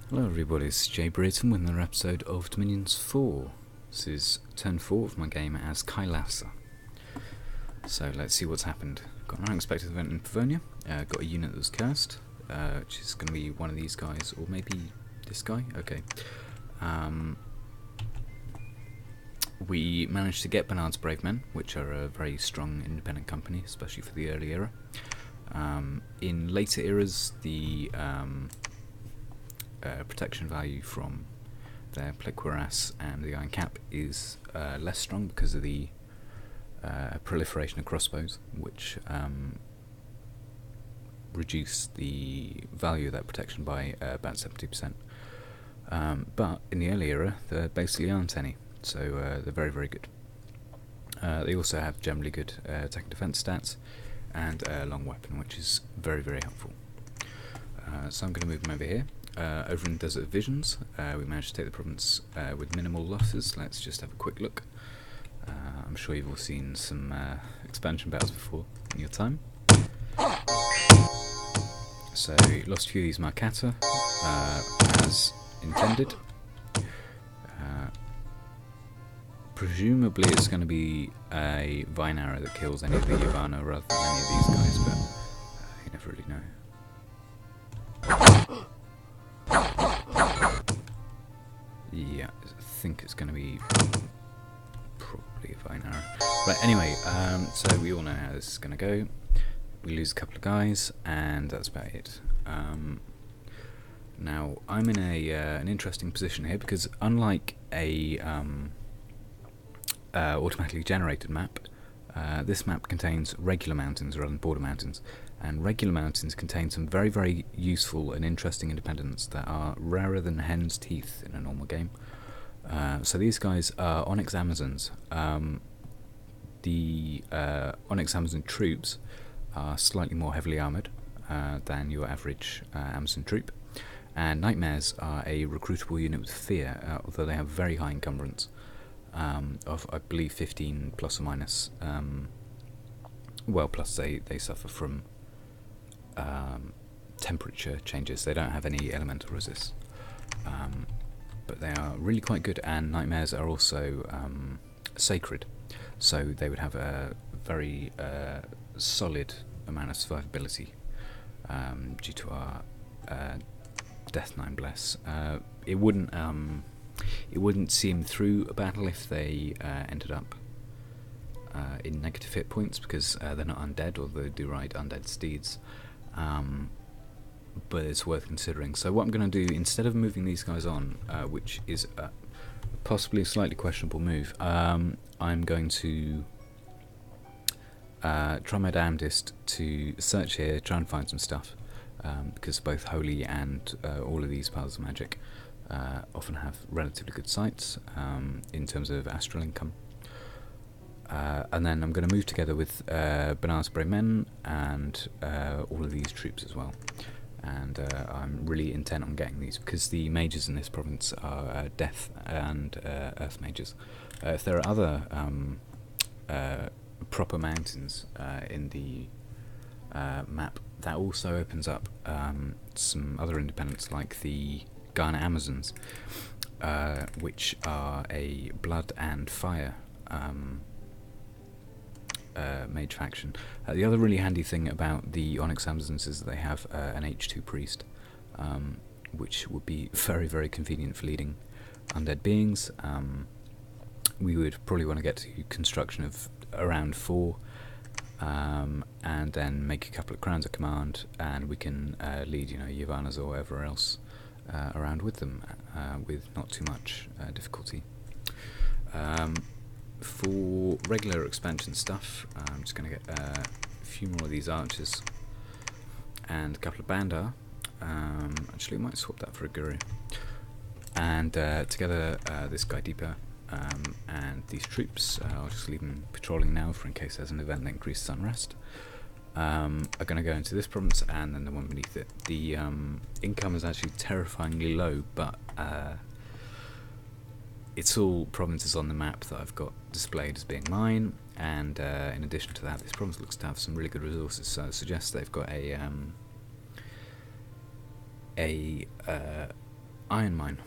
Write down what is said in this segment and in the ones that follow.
Hello everybody, it's jBrereton with another episode of Dominions 4. This is turn 4 of my game as Kailasa. So let's see what's happened. Got an unexpected event in Pavonia, got a unit that was cursed, which is going to be one of these guys, or maybe this guy? Okay. We managed to get Bernard's Brave Men, which are a very strong independent company, especially for the early era. In later eras, the protection value from their Pliquaras and the Iron Cap is less strong because of the proliferation of crossbows, which reduce the value of that protection by about 70%. But in the early era, there basically aren't any, so they're very, very good. They also have generally good attack and defense stats, and a long weapon, which is very, very helpful. So I'm going to move them over here. Over in Desert Visions, we managed to take the province with minimal losses. Let's just have a quick look. I'm sure you've all seen some expansion battles before in your time. So, lost a few of these Marcata, as intended. Presumably it's going to be a Vine Arrow that kills any of the Ivana rather than any of these guys, but you never really know. Yeah, I think it's going to be probably a Vine Arrow. Right, anyway, so we all know how this is going to go. We lose a couple of guys, and that's about it. Now, I'm in an interesting position here, because unlike a automatically generated map, this map contains regular mountains rather than border mountains. And regular mountains contain some very, very useful and interesting independents that are rarer than hen's teeth in a normal game. So these guys are Onyx Amazons. The Onyx Amazon troops are slightly more heavily armoured than your average Amazon troop. And Nightmares are a recruitable unit with fear, although they have very high encumbrance of, I believe, 15 plus or minus. Well, plus they suffer from temperature changes. They don't have any elemental resist, but they are really quite good. And Nightmares are also sacred, so they would have a very solid amount of survivability due to our Death 9 Bless. It wouldn't see them through a battle if they ended up in negative hit points, because they're not undead, although they do ride undead steeds. But it's worth considering. So what I'm going to do, instead of moving these guys on, which is possibly a slightly questionable move, I'm going to try my damnedest to search here, try and find some stuff, because both Holy and all of these piles of magic often have relatively good sites in terms of astral income. And then I'm going to move together with Bernard's Brave Men and all of these troops as well. And I'm really intent on getting these, because the mages in this province are Death and Earth mages. If there are other proper mountains in the map, that also opens up some other independents, like the Ghana Amazons, which are a blood and fire mage faction. The other really handy thing about the Onyx Amazons is that they have an H2 priest, which would be very, very convenient for leading undead beings. We would probably want to get to construction of around 4, and then make a couple of crowns of command, and we can lead, Yavanas or whatever else around with them with not too much difficulty. For regular expansion stuff, I'm just going to get a few more of these archers and a couple of bandar. Actually, I might swap that for a guru. And together, this guy Deeper and these troops, I'll just leave them patrolling now for in case there's an event that increases unrest, are going to go into this province and then the one beneath it. The income is actually terrifyingly low, but it's all provinces on the map that I've got displayed as being mine, and in addition to that, this province looks to have some really good resources, so I suggest they've got a iron mine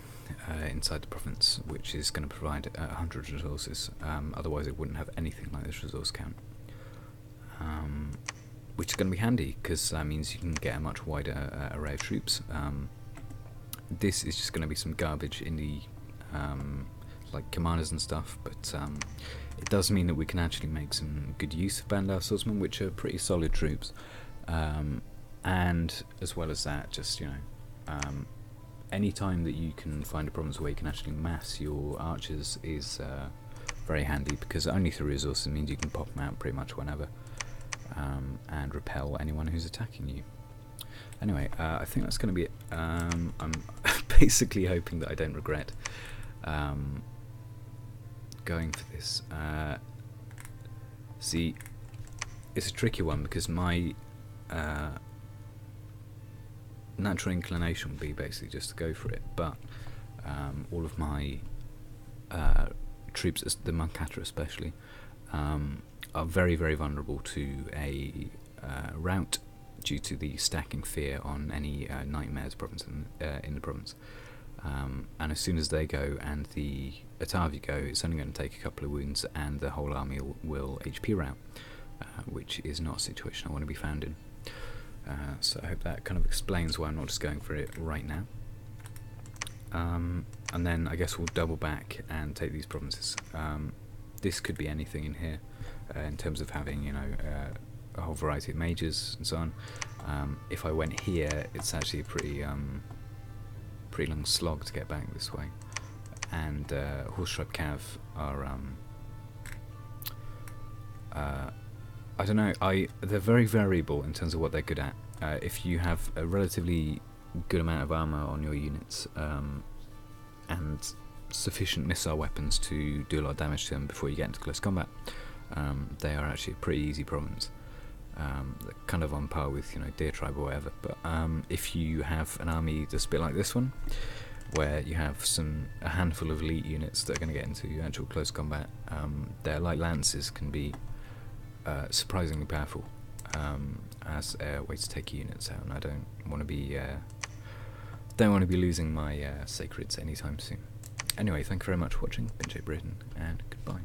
inside the province, which is going to provide 100 resources. Otherwise, it wouldn't have anything like this resource count. Which is going to be handy because that means you can get a much wider array of troops. This is just going to be some garbage in the like commanders and stuff, but it does mean that we can actually make some good use of Bandar swordsmen, which are pretty solid troops. And as well as that, just any time that you can find a province where you can actually mass your archers is very handy, because only 3 resources means you can pop them out pretty much whenever. And repel anyone who's attacking you. Anyway, I think that's going to be it. I'm basically hoping that I don't regret going for this. See, it's a tricky one because my natural inclination would be basically just to go for it, but all of my troops, the Mankata especially, are very, very vulnerable to a rout due to the stacking fear on any nightmares province in the province. And as soon as they go and the Atavi go, it's only going to take a couple of wounds and the whole army will HP rout, which is not a situation I want to be found in. So I hope that kind of explains why I'm not just going for it right now. And then I guess we'll double back and take these provinces. This could be anything in here. In terms of having, a whole variety of mages and so on. If I went here, it's actually a pretty long slog to get back this way. And Horse Tribe Cav are, I don't know, they're very variable in terms of what they're good at. If you have a relatively good amount of armour on your units, and sufficient missile weapons to do a lot of damage to them before you get into close combat, they are actually a pretty easy province. Kind of on par with Deer Tribe or whatever. But if you have an army that's a bit like this one, where you have a handful of elite units that are going to get into actual close combat, their light lances can be surprisingly powerful as a way to take units out. And I don't want to be losing my sacreds anytime soon. Anyway, thank you very much for watching. Been jBrereton, and goodbye.